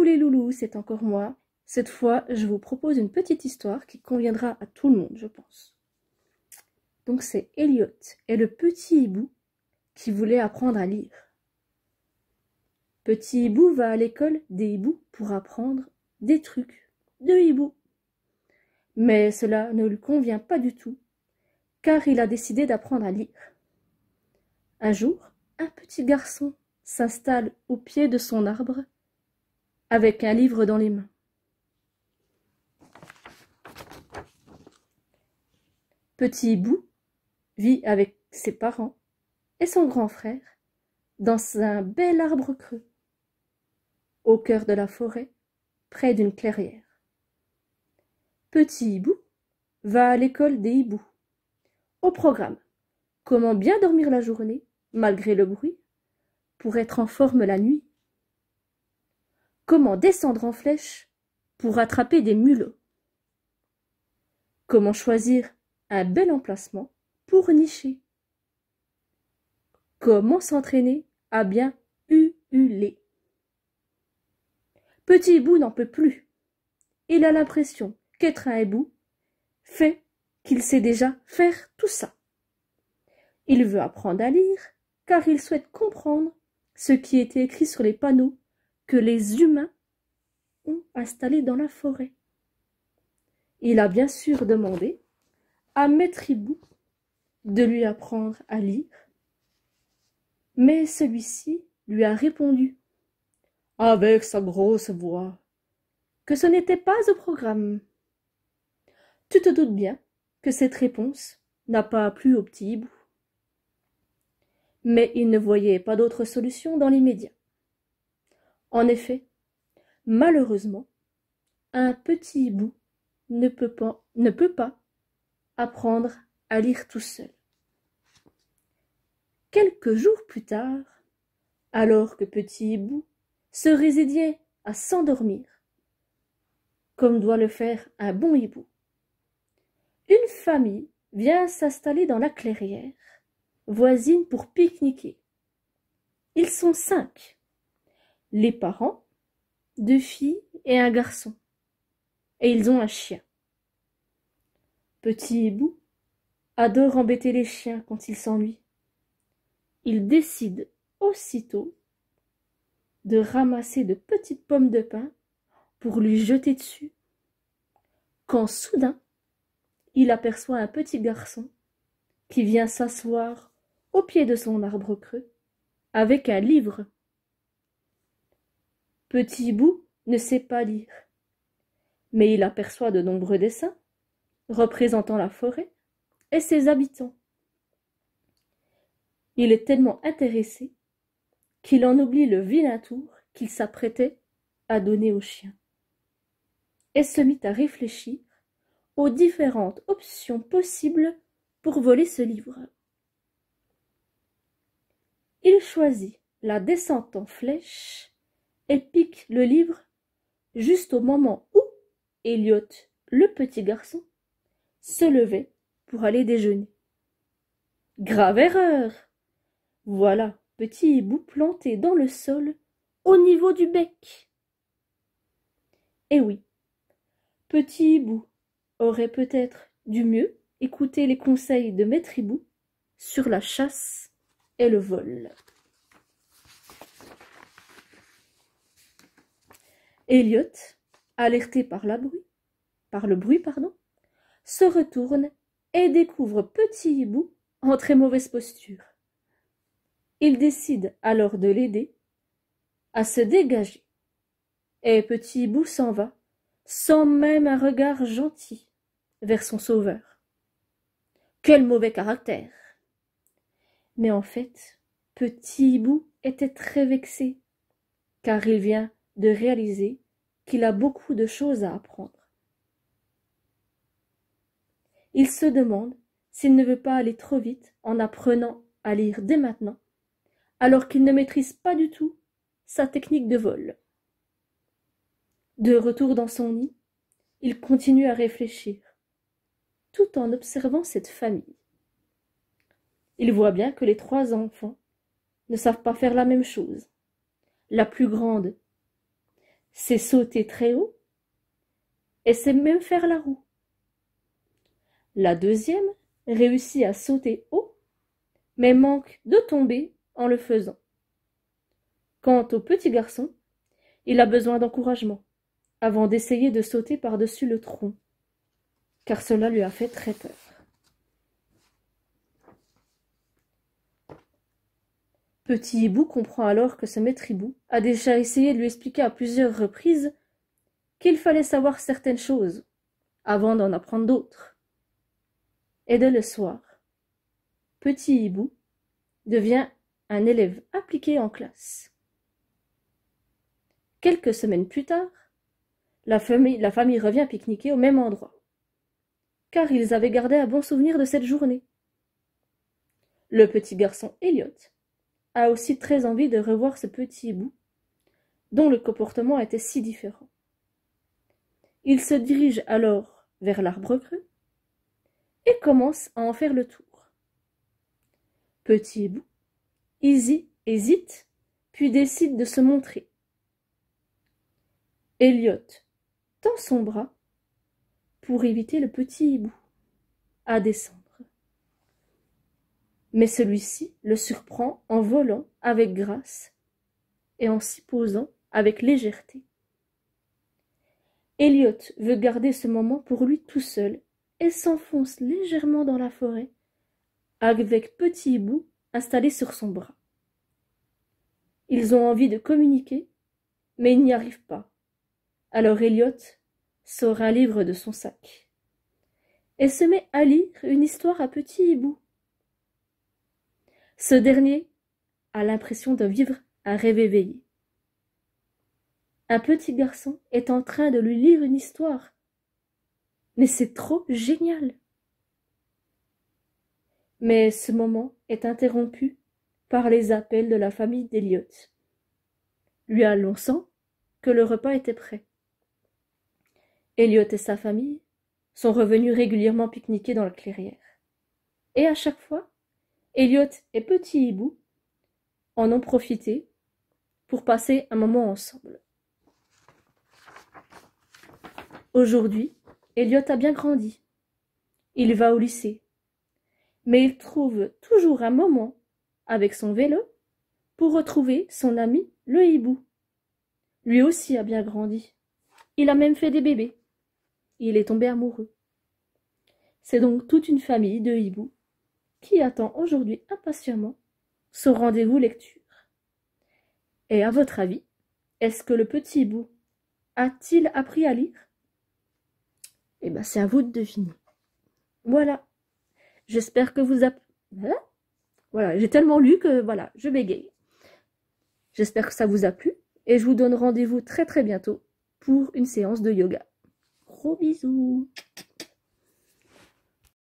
les loulous, c'est encore moi. Cette fois, je vous propose une petite histoire qui conviendra à tout le monde, je pense. Donc c'est Elliot et le petit hibou qui voulait apprendre à lire. Petit hibou va à l'école des hiboux pour apprendre des trucs de hibou. Mais cela ne lui convient pas du tout, car il a décidé d'apprendre à lire. Un jour, un petit garçon s'installe au pied de son arbre avec un livre dans les mains. Petit hibou vit avec ses parents et son grand frère dans un bel arbre creux, au cœur de la forêt, près d'une clairière. Petit hibou va à l'école des hiboux. Au programme, comment bien dormir la journée, malgré le bruit, pour être en forme la nuit. Comment descendre en flèche pour attraper des mulots. Comment choisir un bel emplacement pour nicher. Comment s'entraîner à bien ululer. Petit hibou n'en peut plus. Il a l'impression qu'être un hibou fait qu'il sait déjà faire tout ça. Il veut apprendre à lire car il souhaite comprendre ce qui était écrit sur les panneaux que les humains ont installés dans la forêt. Il a bien sûr demandé à Maître Hibou de lui apprendre à lire, mais celui-ci lui a répondu, avec sa grosse voix, que ce n'était pas au programme. Tu te doutes bien que cette réponse n'a pas plu au petit hibou. Mais il ne voyait pas d'autre solution dans l'immédiat. En effet, malheureusement, un petit hibou ne peut pas apprendre à lire tout seul. Quelques jours plus tard, alors que petit hibou se résignait à s'endormir, comme doit le faire un bon hibou, une famille vient s'installer dans la clairière voisine pour pique-niquer. Ils sont 5. Les parents, 2 filles et un garçon. Et ils ont un chien. Petit hibou adore embêter les chiens quand il s'ennuie. Il décide aussitôt de ramasser de petites pommes de pin pour lui jeter dessus, quand soudain, il aperçoit un petit garçon qui vient s'asseoir au pied de son arbre creux avec un livre. Petit hibou ne sait pas lire, mais il aperçoit de nombreux dessins représentant la forêt et ses habitants. Il est tellement intéressé qu'il en oublie le vilain tour qu'il s'apprêtait à donner au chien et se mit à réfléchir aux différentes options possibles pour voler ce livre. Il choisit la descente en flèche et pique le livre juste au moment où Elliot, le petit garçon, se levait pour aller déjeuner. Grave erreur! Voilà petit hibou planté dans le sol au niveau du bec. Eh oui, petit hibou aurait peut-être dû mieux écouter les conseils de Maître Hibou sur la chasse et le vol. Elliot, alerté par le bruit, se retourne et découvre petit hibou en très mauvaise posture. Il décide alors de l'aider à se dégager. Et petit hibou s'en va, sans même un regard gentil, vers son sauveur. Quel mauvais caractère! Mais en fait, petit hibou était très vexé, car il vient de réaliser qu'il a beaucoup de choses à apprendre. Il se demande s'il ne veut pas aller trop vite en apprenant à lire dès maintenant, alors qu'il ne maîtrise pas du tout sa technique de vol. De retour dans son nid, il continue à réfléchir, tout en observant cette famille. Il voit bien que les 3 enfants ne savent pas faire la même chose. La plus grande sait sauter très haut et sait même faire la roue. La deuxième réussit à sauter haut, mais manque de tomber en le faisant. Quant au petit garçon, il a besoin d'encouragement avant d'essayer de sauter par-dessus le tronc, car cela lui a fait très peur. Petit Hibou comprend alors que ce maître hibou a déjà essayé de lui expliquer à plusieurs reprises qu'il fallait savoir certaines choses avant d'en apprendre d'autres. Et dès le soir, Petit Hibou devient un élève appliqué en classe. Quelques semaines plus tard, la famille revient pique-niquer au même endroit, car ils avaient gardé un bon souvenir de cette journée. Le petit garçon Elliot a aussi très envie de revoir ce petit hibou, dont le comportement était si différent. Il se dirige alors vers l'arbre creux et commence à en faire le tour. Petit hibou hésite, puis décide de se montrer. Elliot tend son bras pour éviter le petit hibou à descendre. Mais celui-ci le surprend en volant avec grâce et en s'y posant avec légèreté. Elliot veut garder ce moment pour lui tout seul et s'enfonce légèrement dans la forêt avec Petit Hibou installé sur son bras. Ils ont envie de communiquer, mais ils n'y arrivent pas. Alors Elliot sort un livre de son sac et se met à lire une histoire à Petit Hibou. Ce dernier a l'impression de vivre un rêve éveillé. Un petit garçon est en train de lui lire une histoire. Mais c'est trop génial. Mais ce moment est interrompu par les appels de la famille d'Elliot, lui annonçant que le repas était prêt. Elliot et sa famille sont revenus régulièrement pique-niquer dans la clairière. Et à chaque fois, Elliot et Petit Hibou en ont profité pour passer un moment ensemble. Aujourd'hui, Elliot a bien grandi. Il va au lycée. Mais il trouve toujours un moment avec son vélo pour retrouver son ami le hibou. Lui aussi a bien grandi. Il a même fait des bébés. Il est tombé amoureux. C'est donc toute une famille de hiboux qui attend aujourd'hui impatiemment son rendez-vous lecture. Et à votre avis, est-ce que le petit hibou a-t-il appris à lire? Eh bien, c'est à vous de deviner. Voilà. J'espère que vous avez... Voilà, j'ai tellement lu que voilà, je bégaye. J'espère que ça vous a plu et je vous donne rendez-vous très très bientôt pour une séance de yoga. Gros bisous.